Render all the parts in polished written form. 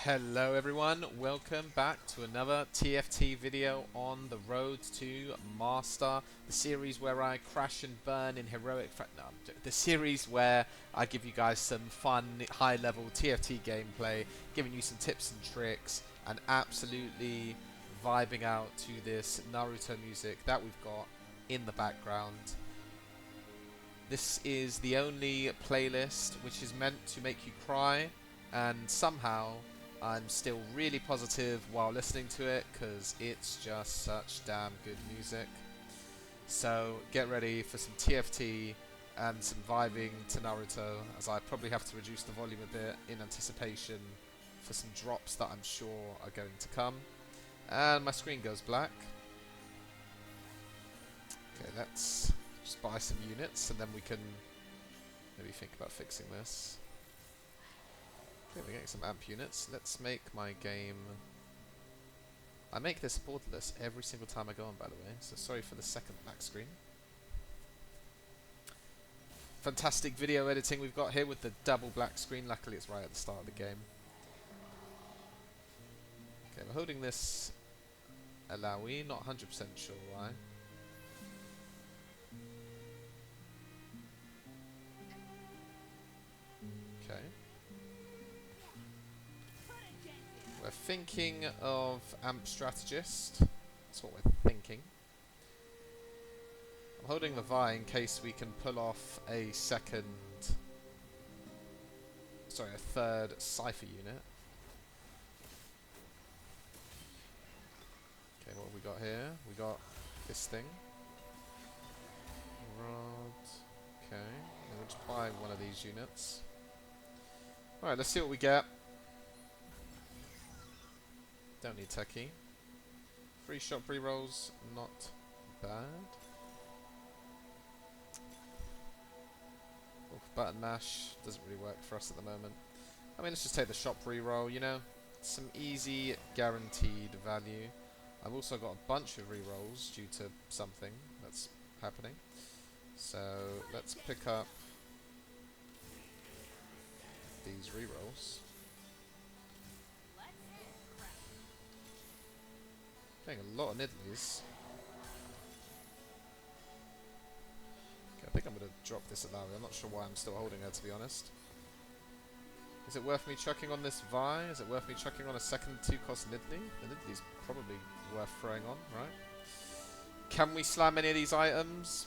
Hello everyone, welcome back to another TFT video on the road to Master, the series where I crash and burn in heroic the series where I give you guys some fun, high-level TFT gameplay, giving you some tips and tricks, and absolutely vibing out to this Naruto music that we've got in the background. This is the only playlist which is meant to make you cry, and somehow I'm still really positive while listening to it because it's just such damn good music. So get ready for some TFT and some vibing to Naruto, as I probably have to reduce the volume a bit in anticipation for some drops that I'm sure are going to come. And my screen goes black. Okay, let's just buy some units and then we can maybe think about fixing this. Okay, we're getting some amp units. Let's make my game... I make this borderless every single time I go on, by the way, so sorry for the second black screen. Fantastic video editing we've got here with the double black screen. Luckily it's right at the start of the game. Okay, we're holding this Alawi, not 100% sure why. Okay. We're thinking of amp Strategist. That's what we're thinking. I'm holding the Vi in case we can pull off a third Cypher unit. Okay, what have we got here? We got this thing. Rod. Okay, we'll just buy one of these units. Alright, let's see what we get. Don't need techie. Free shop rerolls, not bad. Button mash doesn't really work for us at the moment. I mean, let's just take the shop reroll, you know? Some easy, guaranteed value. I've also got a bunch of rerolls due to something that's happening. So, let's pick up these rerolls. Getting a lot of niddlies. Okay, I think I'm going to drop this at Larry. I'm not sure why I'm still holding her, to be honest. Is it worth me chucking on this Vi? Is it worth me chucking on a second 2-cost niddly? The niddly's probably worth throwing on, right? Can we slam any of these items?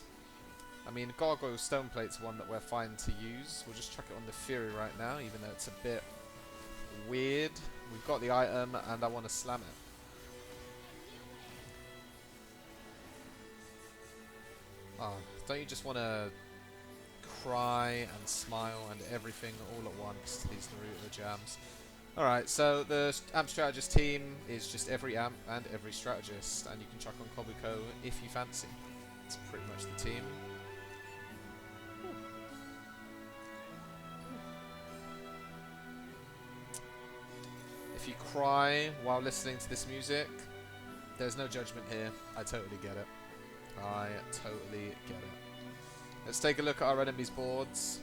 I mean, Gargoyle Stoneplate's one that we're fine to use. We'll just chuck it on the Fury right now, even though it's a bit weird. We've got the item, and I want to slam it. Oh, don't you just want to cry and smile and everything all at once to these Naruto jams? Alright, so the amp strategist team is just every amp and every strategist, and you can chuck on Kobuko if you fancy. It's pretty much the team. If you cry while listening to this music, there's no judgment here. I totally get it. I totally get it. Let's take a look at our enemies' boards.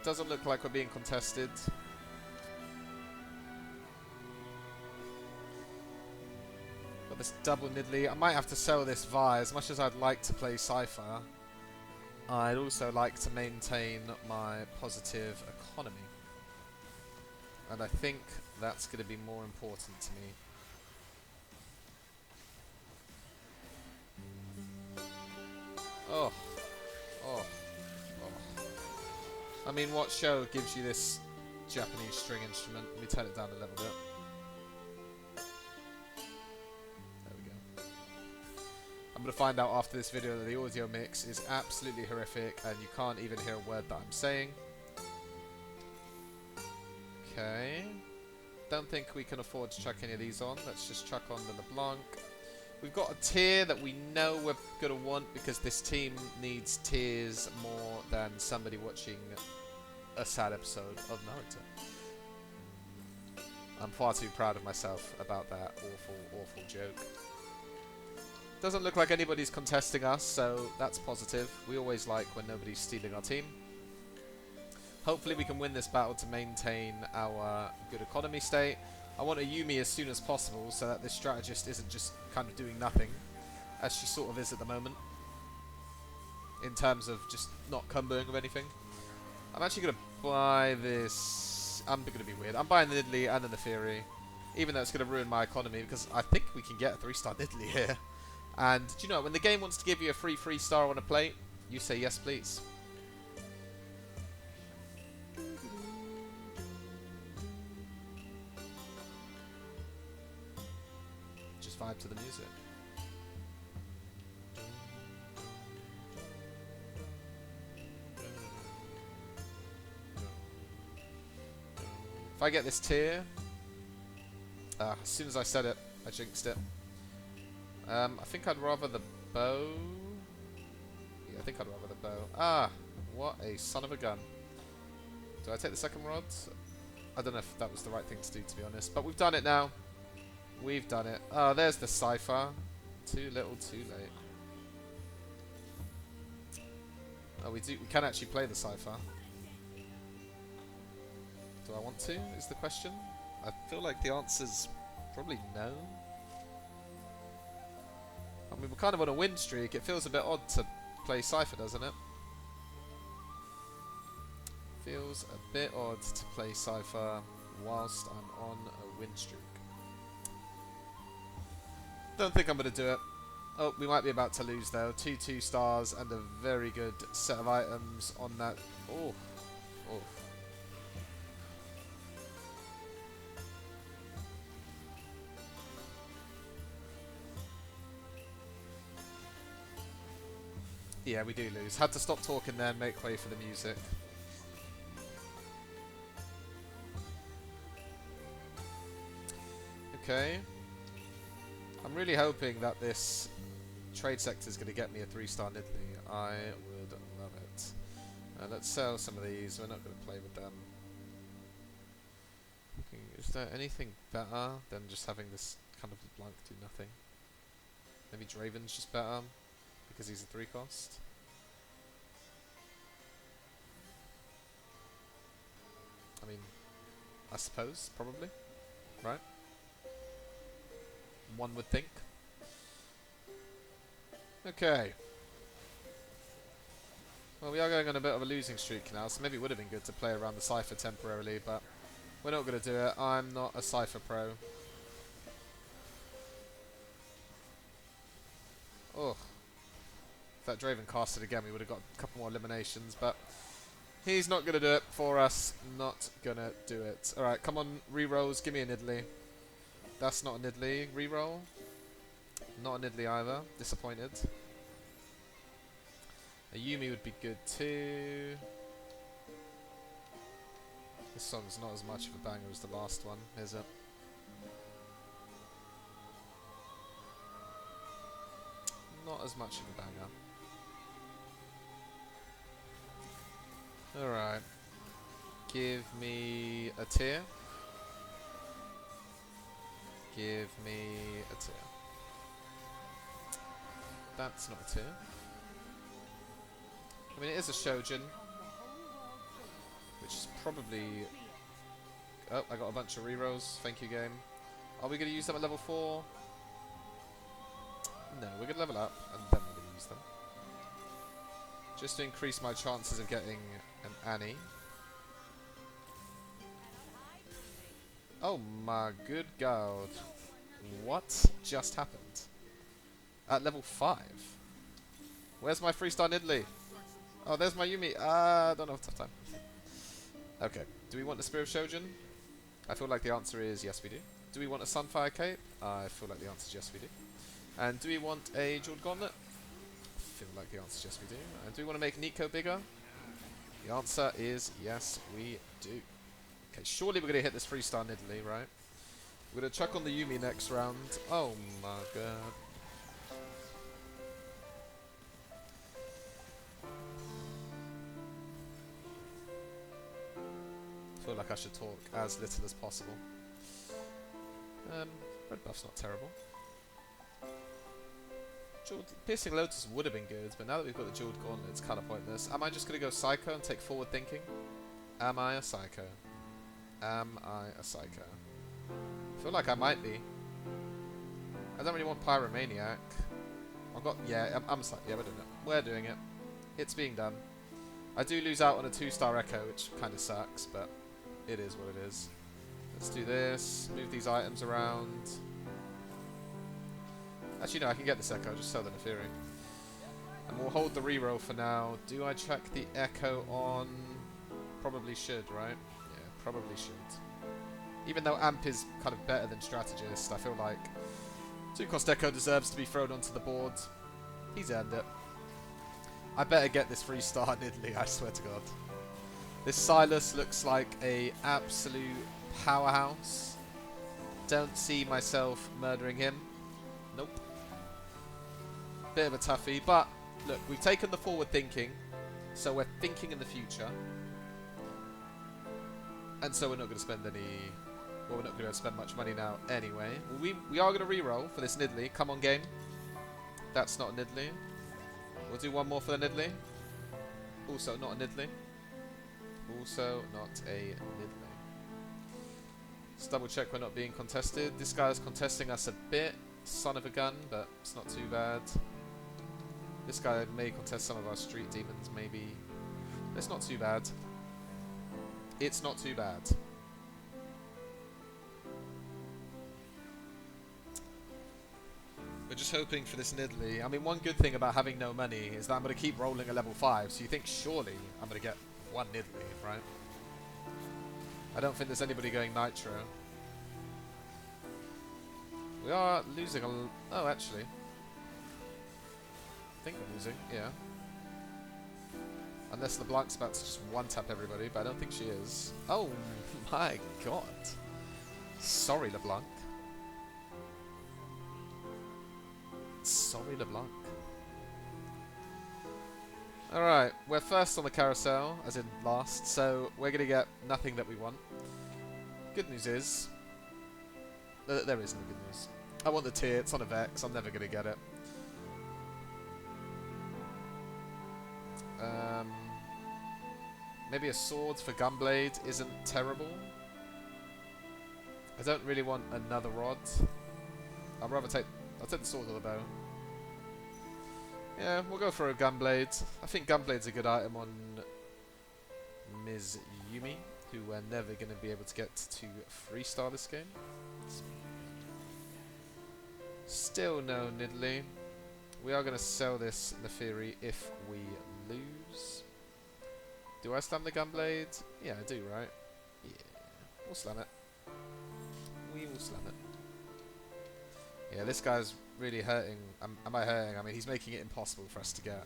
Doesn't look like we're being contested. Got this double niddly. I might have to sell this Vi. As much as I'd like to play Cypher, I'd also like to maintain my positive economy. And I think that's going to be more important to me. Oh. Oh. Oh. I mean, what show gives you this Japanese string instrument? Let me turn it down a little bit. There we go. I'm going to find out after this video that the audio mix is absolutely horrific and you can't even hear a word that I'm saying. Okay. Don't think we can afford to chuck any of these on. Let's just chuck on the LeBlanc. We've got a tier that we know we're going to want because this team needs tiers more than somebody watching a sad episode of Naruto. I'm far too proud of myself about that awful, awful joke. Doesn't look like anybody's contesting us, so that's positive. We always like when nobody's stealing our team. Hopefully we can win this battle to maintain our good economy state. I want a Yumi as soon as possible so that this strategist isn't just kind of doing nothing, as she sort of is at the moment, in terms of just not comboing with anything. I'm actually going to buy this. I'm going to be weird. I'm buying the Nidalee and the Neferi, even though it's going to ruin my economy, because I think we can get a 3-star Nidalee here. And do you know, when the game wants to give you a free 3-star on a plate, you say yes please. Just vibe to the music. If I get this tier, as soon as I said it, I jinxed it. I think I'd rather the bow. Yeah, I think I'd rather the bow. Ah, what a son of a gun. Do I take the second rod? I don't know if that was the right thing to do, to be honest. But we've done it now. We've done it. Oh, there's the Cypher. Too little, too late. Oh, we can actually play the Cypher. Do I want to, is the question? I feel like the answer's probably no. I mean, we're kind of on a win streak. It feels a bit odd to play Cypher, doesn't it? Feels a bit odd to play Cypher whilst I'm on a win streak. Don't think I'm going to do it. Oh, we might be about to lose though. 2 2-stars and a very good set of items on that. Oh. Oh. Yeah, we do lose. Had to stop talking there and make way for the music. Okay. I'm really hoping that this trade sector is going to get me a 3-star Nidalee. I would love it. Let's sell some of these. We're not going to play with them. Is there anything better than just having this kind of blank do nothing? Maybe Draven's just better because he's a 3-cost. I mean, I suppose, probably, right? One would think. Okay. Well, we are going on a bit of a losing streak now, so maybe it would have been good to play around the Cypher temporarily, but we're not going to do it. I'm not a Cypher pro. Oh. If that Draven casted again, we would have got a couple more eliminations, but he's not going to do it for us. Not going to do it. Alright, come on, rerolls. Give me a Nidalee. That's not a Nidalee. Reroll. Not a Nidalee either. Disappointed. A Yumi would be good too. This song's not as much of a banger as the last one, is it? Not as much of a banger. Alright. Give me a tier. Give me a tier. That's not a tier. I mean, it is a Shojin, which is probably... Oh, I got a bunch of rerolls. Thank you, game. Are we going to use them at level 4? No, we're going to level up, and then we're going to use them. Just to increase my chances of getting an Annie. Oh my good god. What just happened? At level 5? Where's my 3-star Nidalee? Oh, there's my Yumi. I don't have tough time. Okay. Do we want the Spirit of Shojin? I feel like the answer is yes, we do. Do we want a Sunfire Cape? I feel like the answer is yes, we do. And do we want a Jeweled Gauntlet? I feel like the answer is yes, we do. And do we want to make Nico bigger? The answer is yes, we do. Okay, surely we're going to hit this 3-star Nidalee, right? We're going to chuck on the Yumi next round. Oh my god. I feel like I should talk as little as possible. Red buff's not terrible. Piercing Lotus would have been good, but now that we've got the Jeweled Gauntlet, it's kind of pointless. Am I just going to go Psycho and take forward thinking? Am I a psycho? Am I a psycho? I feel like I might be. I don't really want Pyromaniac. I've got... Yeah, I'm yeah, we're doing it. We're doing it. It's being done. I do lose out on a 2-star Echo, which kind of sucks, but it is what it is. Let's do this. Move these items around. Actually, no, I can get this Echo. Just sell the Neferi. And we'll hold the reroll for now. Do I chuck the Echo on? Probably should, right? Yeah, probably should. Even though Amp is kind of better than Strategist, I feel like 2-cost Echo deserves to be thrown onto the board. He's earned it. I better get this 3-star Nidalee, I swear to God. This Silas looks like a absolute powerhouse. Don't see myself murdering him. Nope. Bit of a toughie, but look, we've taken the forward thinking, so we're thinking in the future. And so we're not going to spend any... Well, we're not going to spend much money now anyway. Well, we are going to reroll for this Nidalee. Come on, game. That's not a Nidalee. We'll do one more for the Nidalee. Also not a Nidalee. Also not a Nidalee. Let's double check we're not being contested. This guy is contesting us a bit. Son of a gun, but it's not too bad. This guy may contest some of our street demons, maybe. It's not too bad. It's not too bad. We're just hoping for this Nidalee. I mean, one good thing about having no money is that I'm going to keep rolling a level 5, so you think surely I'm going to get one Nidalee, right? I don't think there's anybody going Nitro. We are losing a... Oh, actually. I think we're losing, yeah. Unless LeBlanc's about to just one-tap everybody, but I don't think she is. Oh my god. Sorry, LeBlanc. Sorry, LeBlanc. Alright, we're first on the carousel, as in last, so we're going to get nothing that we want. Good news is... there is no good news. I want the tier, it's on a Vex, I'm never going to get it. Maybe a sword for Gunblade isn't terrible. I don't really want another rod. I'll take the sword or the bow. Yeah, we'll go for a Gunblade. I think Gunblade's a good item on Ms. Yumi, who we're never going to be able to get to 3-star this game. Still no Nidalee. We are going to sell this Neferi if we lose. Do I slam the Gunblade? Yeah, I do, right? Yeah. We'll slam it. We will slam it. Yeah, this guy's really hurting. Am I hurting? I mean, he's making it impossible for us to get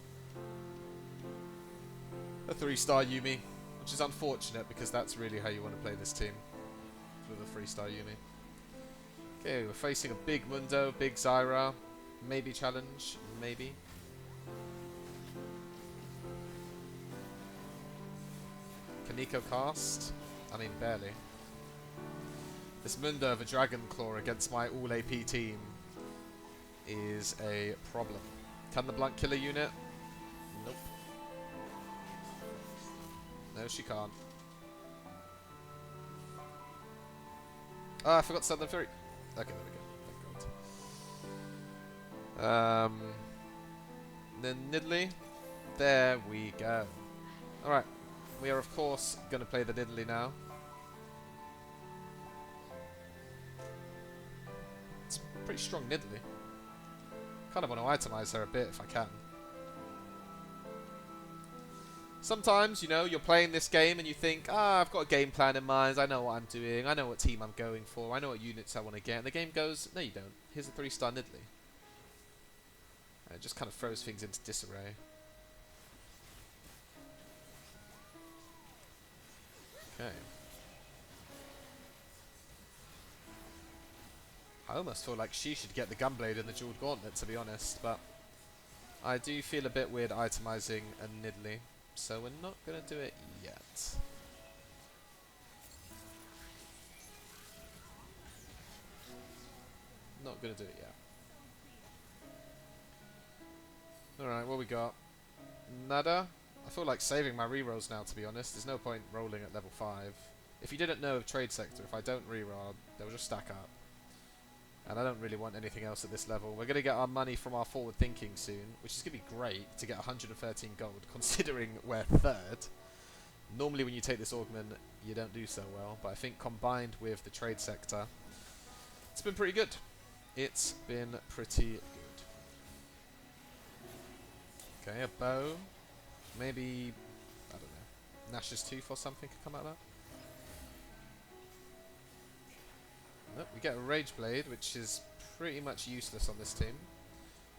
a 3-star Yumi, which is unfortunate because that's really how you want to play this team, with a 3-star Yumi. Okay, we're facing a big Mundo, big Zyra. Maybe challenge, maybe. Can Nico cast? I mean, barely. This Mundo of a Dragon Claw against my all AP team is a problem. Can the blunt kill a unit? Nope. No, she can't. Oh, I forgot to send them through. Okay, there we go. Thank God. Then Nidalee. There we go. Alright. We are, of course, going to play the Nidalee now. It's a pretty strong Nidalee. Kind of want to itemize her a bit if I can. Sometimes, you know, you're playing this game and you think, I've got a game plan in mind, I know what I'm doing, I know what team I'm going for, I know what units I want to get, and the game goes, no you don't, here's a 3-star Nidalee. And it just kind of throws things into disarray. Okay. I almost feel like she should get the Gunblade and the Jeweled Gauntlet, to be honest, but I do feel a bit weird itemizing a Nidalee, so we're not going to do it yet. Not going to do it yet. Alright, what we got? Nada? I feel like saving my rerolls now, to be honest. There's no point rolling at level 5. If you didn't know of Trade Sector, if I don't reroll, they'll just stack up. And I don't really want anything else at this level. We're going to get our money from our forward thinking soon, which is going to be great to get 113 gold, considering we're 3rd. Normally when you take this augment, you don't do so well, but I think combined with the Trade Sector, it's been pretty good. It's been pretty good. Okay, a bow. Maybe, I don't know, Nash's Tooth or something could come out of that. Nope, we get a Rage Blade, which is pretty much useless on this team.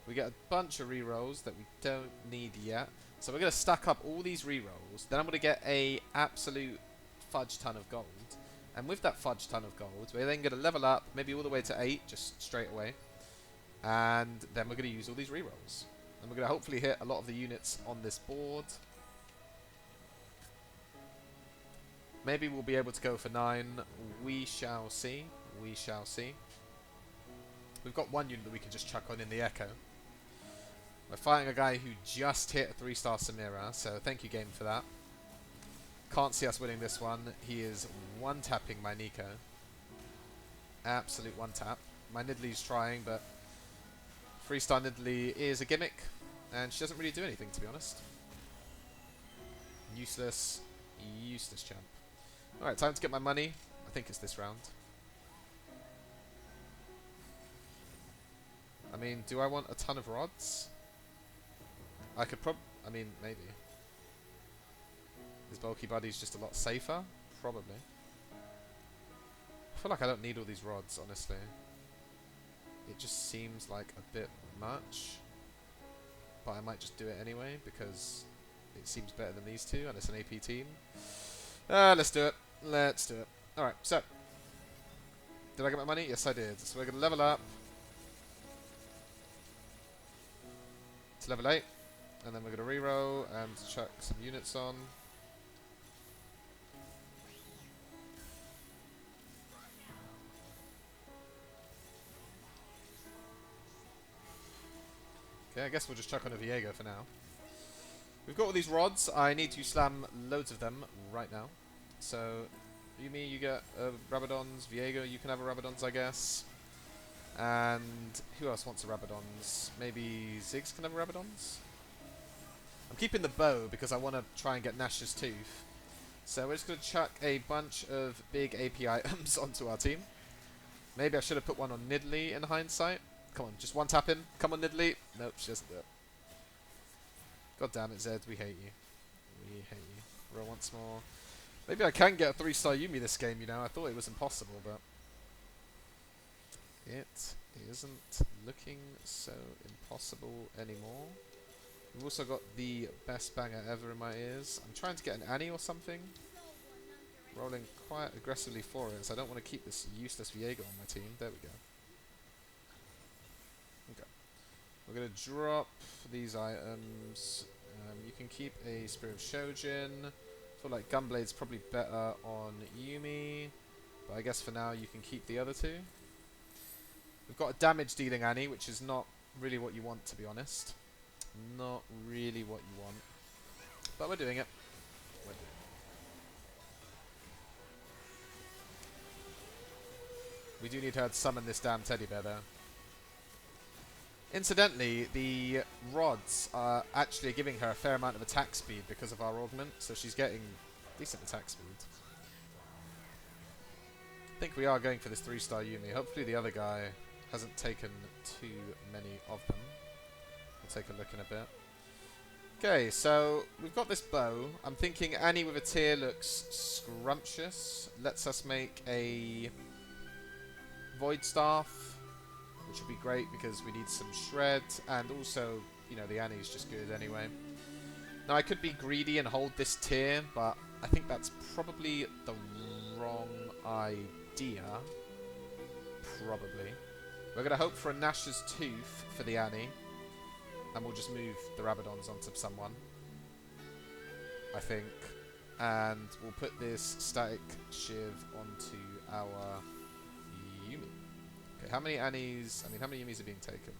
We get a bunch of rerolls that we don't need yet. So we're going to stack up all these rerolls. Then I'm going to get a absolute fudge ton of gold. And with that fudge ton of gold, we're then going to level up, maybe all the way to 8, just straight away. And then we're going to use all these rerolls. And we're going to hopefully hit a lot of the units on this board. Maybe we'll be able to go for 9. We shall see. We shall see. We've got one unit that we can just chuck on in the Echo. We're fighting a guy who just hit a 3-star Samira, so thank you game for that. Can't see us winning this one. He is one-tapping my Nico. Absolute one-tap. My Nidalee's trying, but 3-star Nidalee is a gimmick, and she doesn't really do anything, to be honest. Useless. Useless champ. Alright, time to get my money. I think it's this round. I mean, do I want a ton of rods? I could I mean, maybe. His bulky buddy's just a lot safer? Probably. I feel like I don't need all these rods, honestly. It just seems like a bit much. But I might just do it anyway, because it seems better than these two, and it's an AP team. Let's do it. Let's do it. Alright, so. Did I get my money? Yes, I did. So we're going to level up to level 8. And then we're going to reroll and chuck some units on. Okay, I guess we'll just chuck on a Viego for now. We've got all these rods. I need to slam loads of them right now. So, Yumi, you get Rabadons. Viego, you can have a Rabadons, I guess. And who else wants a Rabadons? Maybe Ziggs can have a Rabadons? I'm keeping the bow because I want to try and get Nash's Tooth. So we're just going to chuck a bunch of big AP items onto our team. Maybe I should have put one on Nidalee in hindsight. Come on, just one tap in. Come on, Nidalee. Nope, she doesn't do it. God damn it, Zed. We hate you. We hate you. Roll once more. Maybe I can get a 3-star Yumi this game, you know. I thought it was impossible, but it isn't looking so impossible anymore. We've also got the best banger ever in my ears. I'm trying to get an Annie or something. Rolling quite aggressively for it, so I don't want to keep this useless Viego on my team. There we go. Okay. We're going to drop these items. You can keep a Spirit of Shojin. I feel like Gunblade's probably better on Yumi. But I guess for now you can keep the other two. We've got a damage dealing Annie, which is not really what you want, to be honest. Not really what you want. But we're doing it. We're doing it. We do need her to summon this damn teddy bear, though. Incidentally, the rods are actually giving her a fair amount of attack speed because of our augment, so she's getting decent attack speed. I think we are going for this 3-star Yumi. Hopefully the other guy hasn't taken too many of them. We'll take a look in a bit. Okay, so we've got this bow. I'm thinking Annie with a tear looks scrumptious. Lets us make a Void Staff, which would be great because we need some shred, and also, you know, the Annie's just good anyway. Now, I could be greedy and hold this tier, but I think that's probably the wrong idea. Probably. We're going to hope for a Nash's Tooth for the Annie, and we'll just move the Rabadons onto someone, I think. And we'll put this Static Shiv onto our Yumi. Okay, how many Annies... I mean, how many Yumis are being taken?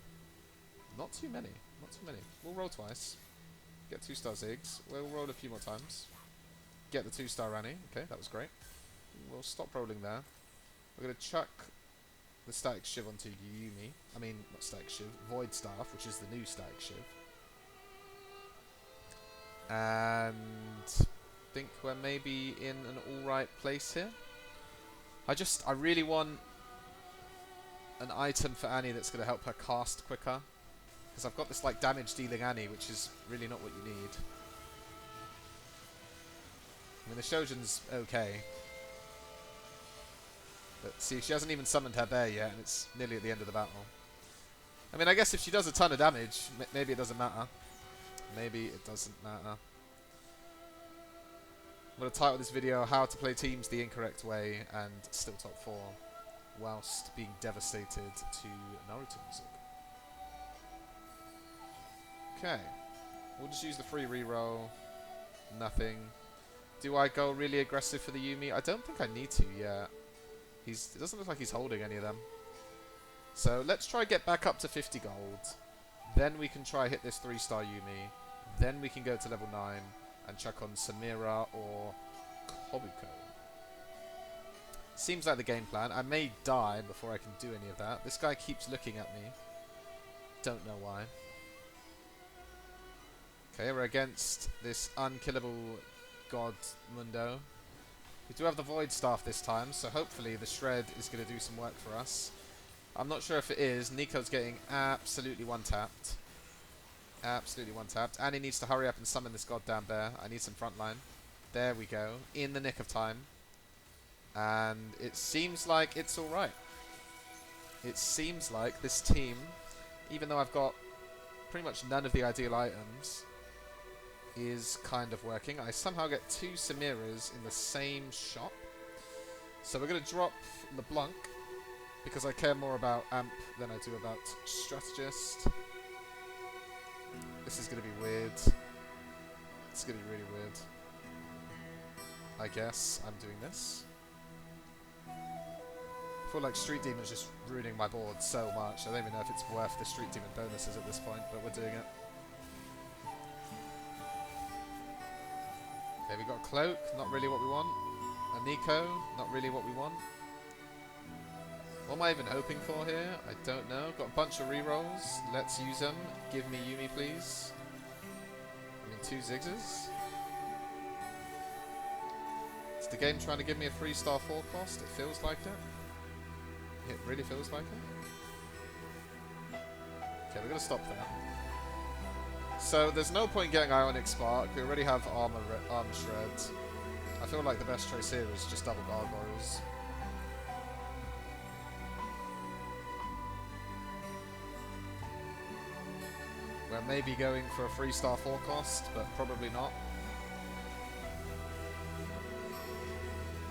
Not too many. Not too many. We'll roll twice. Get 2-star Ziggs. We'll roll a few more times. Get the 2-star Rani. Okay, that was great. We'll stop rolling there. We're going to chuck the Static Shiv onto Yuumi. I mean, not Static Shiv, Void Staff, which is the new Static Shiv. And think we're maybe in an alright place here. I really want an item for Annie that's going to help her cast quicker. Because I've got this like damage dealing Annie, which is really not what you need. I mean, the Shojin's okay. But see, she hasn't even summoned her bear yet, and it's nearly at the end of the battle. I mean, I guess if she does a ton of damage, maybe it doesn't matter. Maybe it doesn't matter. I'm going to title this video, How to Play Teams the Incorrect Way and Still Top 4, whilst being devastated to Naruto music. Okay. We'll just use the free reroll. Nothing. Do I go really aggressive for the Yuumi? I don't think I need to yet. It doesn't look like he's holding any of them. So let's try get back up to 50 gold. Then we can try hit this 3-star Yuumi. Then we can go to level 9 and chuck on Samira or Kobuko. Seems like the game plan. I may die before I can do any of that. This guy keeps looking at me. Don't know why. Okay, we're against this unkillable god Mundo. We do have the Void Staff this time, so hopefully the Shred is going to do some work for us. I'm not sure if it is. Nico's getting absolutely one-tapped. Absolutely one-tapped. And he needs to hurry up and summon this goddamn bear. I need some frontline. There we go. In the nick of time. And it seems like it's alright. It seems like this team, even though I've got pretty much none of the ideal items, is kind of working. I somehow get 2 Samiras in the same shop. So we're going to drop LeBlanc, because I care more about Amp than I do about Strategist. This is going to be weird. It's going to be really weird. I guess I'm doing this. I feel like Street Demon's just ruining my board so much. I don't even know if it's worth the Street Demon bonuses at this point, but we're doing it. Okay, we got Cloak, not really what we want. A Nico, not really what we want. What am I even hoping for here? I don't know. Got a bunch of rerolls. Let's use them. Give me Yuumi, please. I mean, 2 Ziggs. Is the game trying to give me a 3-star 4 cost? It feels like it. It really feels like it. Okay, we're going to stop there. So there's no point getting Ionic Spark. We already have Armor Shred. I feel like the best choice here is just double Gargoyles. We're maybe going for a 3-star 4 cost, but probably not.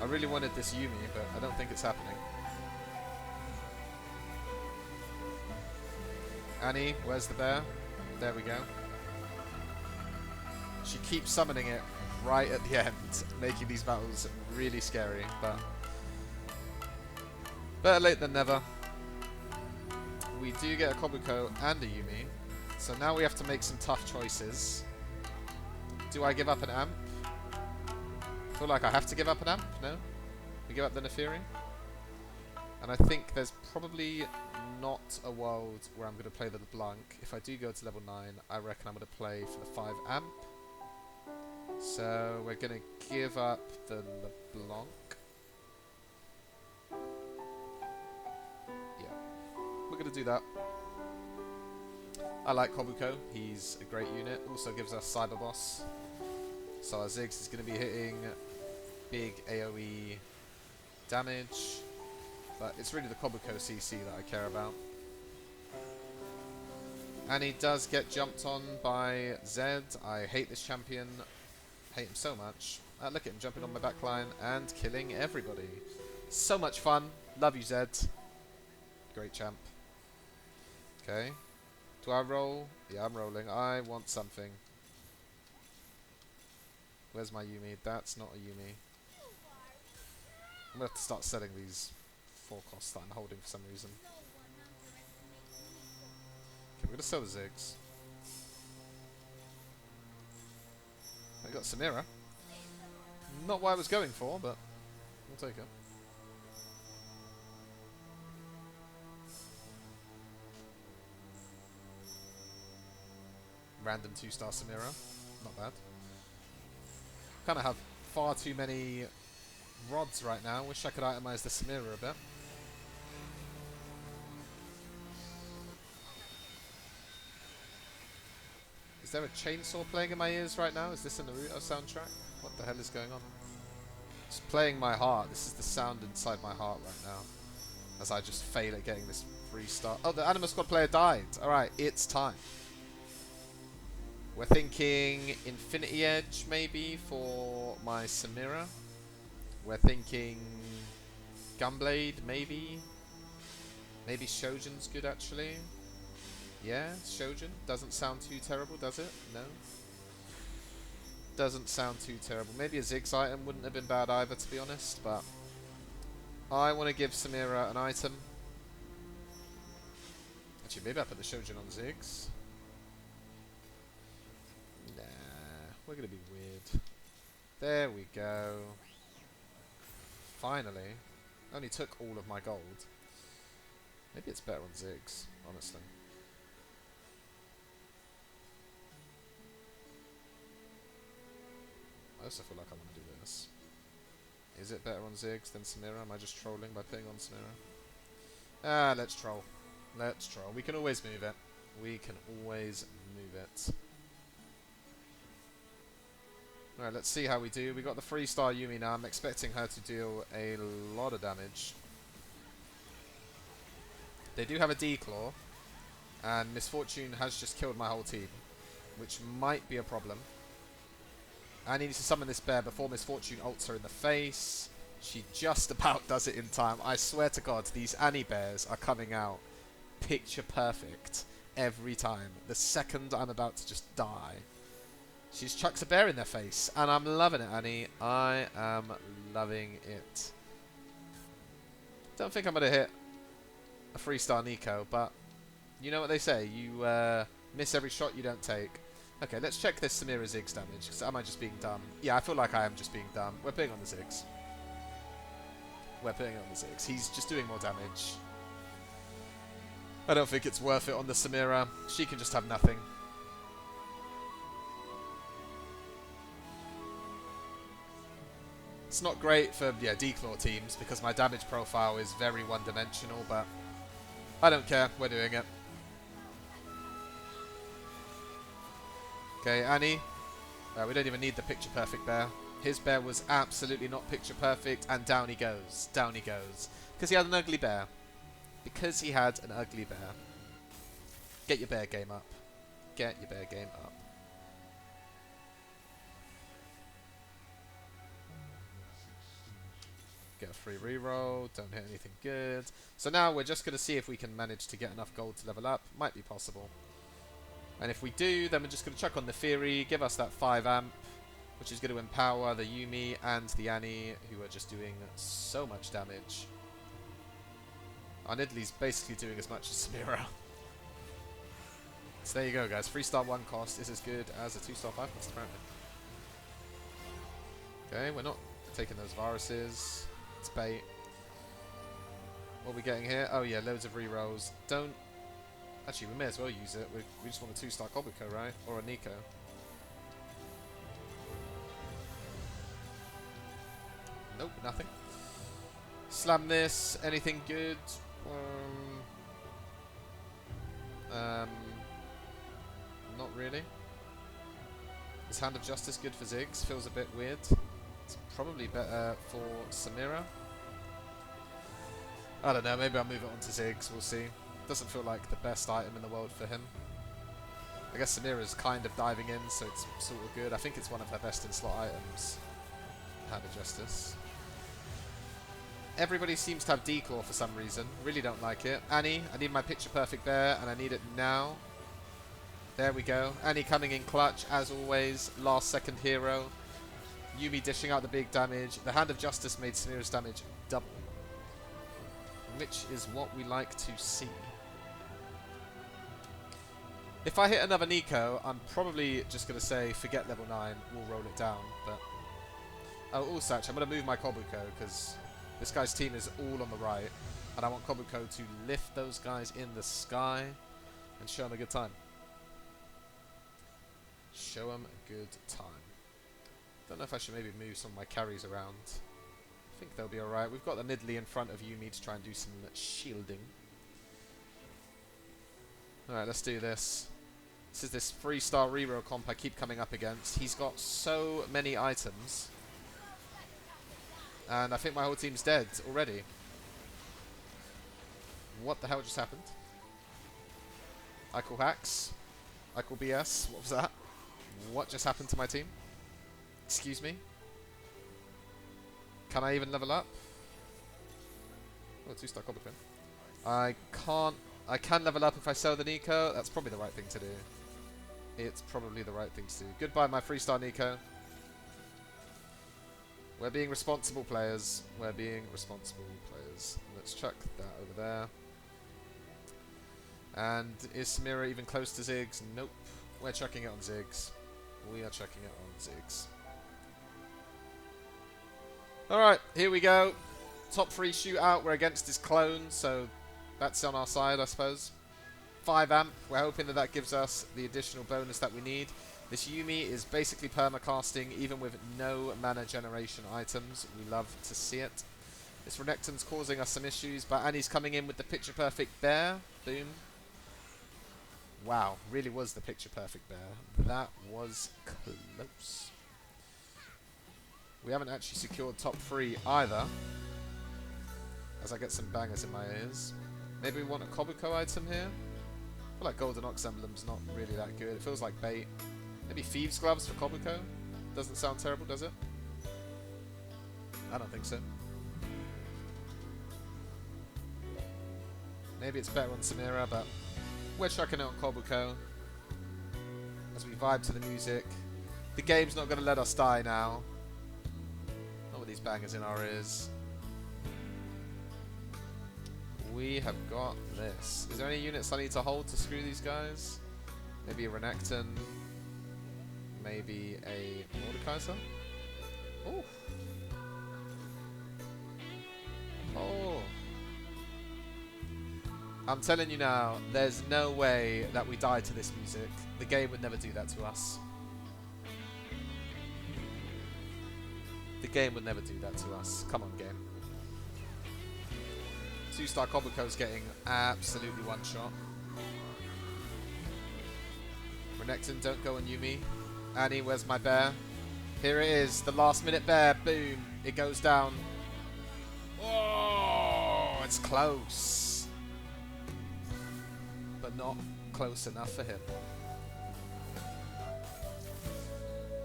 I really wanted this Yuumi, but I don't think it's happening. Annie, where's the bear? There we go. She keeps summoning it right at the end, making these battles really scary, but better late than never. We do get a Kobuko and a Yuumi, so now we have to make some tough choices. Do I give up an Amp? I feel like I have to give up an Amp, no? We give up the Neferi? And I think there's probably not a world where I'm going to play the LeBlanc. If I do go to level 9, I reckon I'm going to play for the 5 Amp. So we're going to give up the LeBlanc. Yeah, we're going to do that. I like Kobuko. He's a great unit. Also gives us Cyber Boss. So our Ziggs is going to be hitting big AoE damage. But it's really the Kobuko CC that I care about. And he does get jumped on by Zed. I hate this champion. Hate him so much. Look at him jumping on my backline and killing everybody. So much fun. Love you, Zed. Great champ. Okay. Do I roll? Yeah, I'm rolling. I want something. Where's my Yuumi? That's not a Yuumi. I'm going to have to start selling these 4 costs that I'm holding for some reason. Okay, we're going to sell the Ziggs. I got Samira. Not what I was going for, but we'll take it. Random 2-star Samira. Not bad. Kind of have far too many rods right now. Wish I could itemize the Samira a bit. Is there a chainsaw playing in my ears right now? Is this a Naruto soundtrack? What the hell is going on? It's playing my heart. This is the sound inside my heart right now. As I just fail at getting this 3-star. Oh, the Anima Squad player died. Alright, it's time. We're thinking Infinity Edge, maybe, for my Samira. We're thinking Gunblade, maybe. Maybe Shojin's good, actually. Yeah, Shojin. Doesn't sound too terrible, does it? No. Doesn't sound too terrible. Maybe a Ziggs item wouldn't have been bad either, to be honest, but I want to give Samira an item. Actually, maybe I put the Shojin on Ziggs. Nah, we're going to be weird. There we go. Finally. Only took all of my gold. Maybe it's better on Ziggs, honestly. I also feel like I want to do this. Is it better on Ziggs than Samira? Am I just trolling by putting on Samira? Ah, let's troll. Let's troll. We can always move it. We can always move it. Alright, let's see how we do. We got the 3-star Yumi now. I'm expecting her to deal a lot of damage. They do have a D-Claw. And Misfortune has just killed my whole team. Which might be a problem. I need to summon this bear before Misfortune ults her in the face. She just about does it in time. I swear to God, these Annie bears are coming out picture perfect every time. The second I'm about to just die. She just chucks a bear in their face. And I'm loving it, Annie. I am loving it. Don't think I'm going to hit a 3-star Nico, but you know what they say. You miss every shot you don't take. Okay, let's check this Samira Ziggs damage, because am I just being dumb? Yeah, I feel like I am just being dumb. We're putting on the Ziggs. We're putting on the Ziggs. He's just doing more damage. I don't think it's worth it on the Samira. She can just have nothing. It's not great for, yeah, D-Claw teams, because my damage profile is very one-dimensional, but I don't care. We're doing it. Okay, Annie. We don't even need the picture perfect bear. His bear was absolutely not picture perfect, and down he goes. Down he goes. Because he had an ugly bear. Because he had an ugly bear. Get your bear game up. Get your bear game up. Get a free reroll. Don't hit anything good. So now we're just going to see if we can manage to get enough gold to level up. Might be possible. And if we do, then we're just going to chuck on the Theory, give us that 5 amp, which is going to empower the Yumi and the Annie, who are just doing so much damage. Our Nidalee's basically doing as much as Samira. So there you go, guys. 3-star 1 cost is as good as a 2-star 5 cost, apparently. Okay, we're not taking those viruses. It's bait. What are we getting here? Oh yeah, loads of rerolls. Don't... Actually, we may as well use it. We just want a 2-star Kobuko, right? Or a Nico. Nope, nothing. Slam this. Anything good? Not really. Is Hand of Justice good for Ziggs? Feels a bit weird. It's probably better for Samira. I don't know, maybe I'll move it on to Ziggs, we'll see. Doesn't feel like the best item in the world for him. I guess Samira's kind of diving in, so it's sort of good. I think it's one of her best in-slot items. Hand of Justice. Everybody seems to have D-Claw for some reason. Really don't like it. Annie, I need my picture-perfect bear, and I need it now. There we go. Annie coming in clutch, as always. Last-second hero. Yumi dishing out the big damage. The Hand of Justice made Samira's damage double. Which is what we like to see. If I hit another Nico, I'm probably just going to say forget level 9, we'll roll it down. But oh, also, I'm going to move my Kobuko because this guy's team is all on the right. And I want Kobuko to lift those guys in the sky and show them a good time. Show them a good time. Don't know if I should maybe move some of my carries around. I think they'll be alright. We've got the Nidalee in front of Yuumi to try and do some shielding. Alright, let's do this. This is this 3-star reroll comp I keep coming up against. He's got so many items. And I think my whole team's dead already. What the hell just happened? I call hacks. I call BS. What was that? What just happened to my team? Excuse me? Can I even level up? Oh, 2-star Cobblefin. I can't. I can level up if I sell the Nico. That's probably the right thing to do. It's probably the right thing to do. Goodbye, my 3-star Nico. We're being responsible players. We're being responsible players. Let's chuck that over there. And is Samira even close to Ziggs? Nope. We're chucking it on Ziggs. We are chucking it on Ziggs. Alright, here we go. Top 3 shootout. We're against his clone, so that's on our side, I suppose. 5 amp. We're hoping that that gives us the additional bonus that we need. This Yuumi is basically permacasting, even with no mana generation items. We love to see it. This Renekton's causing us some issues, but Annie's coming in with the picture-perfect bear. Boom. Wow, really was the picture-perfect bear. That was close. We haven't actually secured top 3 either. As I get some bangers in my ears. Maybe we want a Kobuko item here. I feel like Golden Ox Emblem's not really that good. It feels like bait. Maybe Thieves' Gloves for Kobuko? Doesn't sound terrible, does it? I don't think so. Maybe it's better on Samira, but we're chucking it on Kobuko. As we vibe to the music. The game's not going to let us die now. Not with these bangers in our ears. We have got this. Is there any units I need to hold to screw these guys? Maybe a Renekton. Maybe a Mordekaiser. Oh. Oh. I'm telling you now, there's no way that we die to this music. The game would never do that to us. The game would never do that to us. Come on, game. 2-star Kobuko's getting absolutely one shot. Renekton, don't go on Yuumi. Annie, where's my bear? Here it is, the last minute bear. Boom. It goes down. Oh, it's close. But not close enough for him.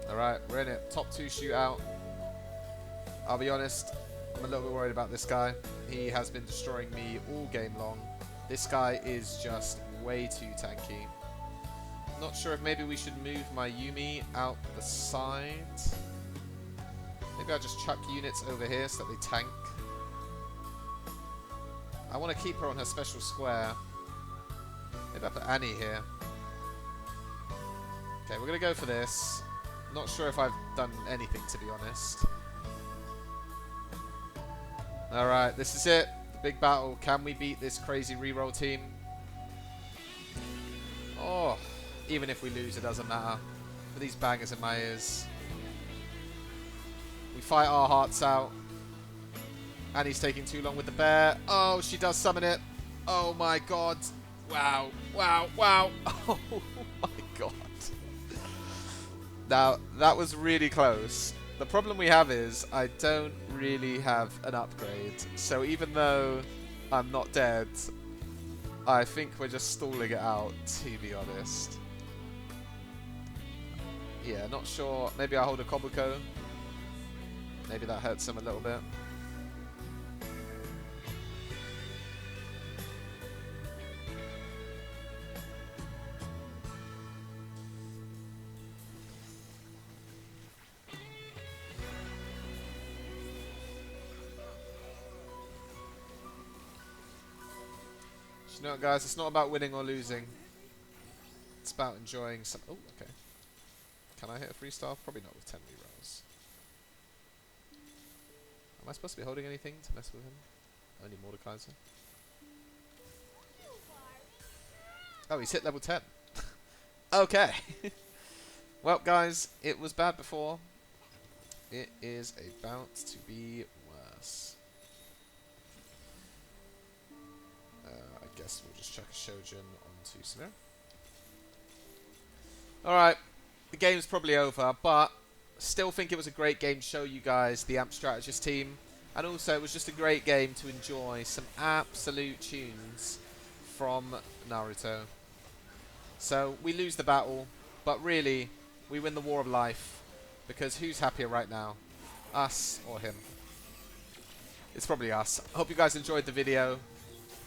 Alright, we're in it. Top 2 shootout. I'll be honest, I'm a little bit worried about this guy. He has been destroying me all game long. This guy is just way too tanky. Not sure if maybe we should move my Yuumi out the side. Maybe I'll just chuck units over here so that they tank. I want to keep her on her special square. Maybe I'll put Annie here. Okay, we're going to go for this. Not sure if I've done anything, to be honest. Alright, this is it. The big battle. Can we beat this crazy reroll team? Oh, even if we lose, it doesn't matter. With these bangers in my ears. We fight our hearts out. Annie's taking too long with the bear. Oh, she does summon it. Oh my god. Wow. Wow. Wow. Oh my god. Now, that was really close. The problem we have is I don't really have an upgrade. So even though I'm not dead, I think we're just stalling it out, to be honest. Yeah, not sure. Maybe I'll hold a Kobuko. Maybe that hurts him a little bit. You know what, guys? It's not about winning or losing. It's about enjoying some... Oh, okay. Can I hit a 3-star? Probably not with 10 rerolls. Am I supposed to be holding anything to mess with him? Only Mordekaiser. Oh, he's hit level 10. Okay. Well, guys, it was bad before. It is about to be worse. I guess we'll just chuck a Shojin onto Samira. Alright, the game's probably over, but still think it was a great game to show you guys the Amp Strategist team. And also, it was just a great game to enjoy some absolute tunes from Naruto. So, we lose the battle, but really, we win the War of Life. Because who's happier right now? Us or him? It's probably us. I hope you guys enjoyed the video.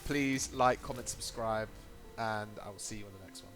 Please like, comment, subscribe, and I will see you in the next one.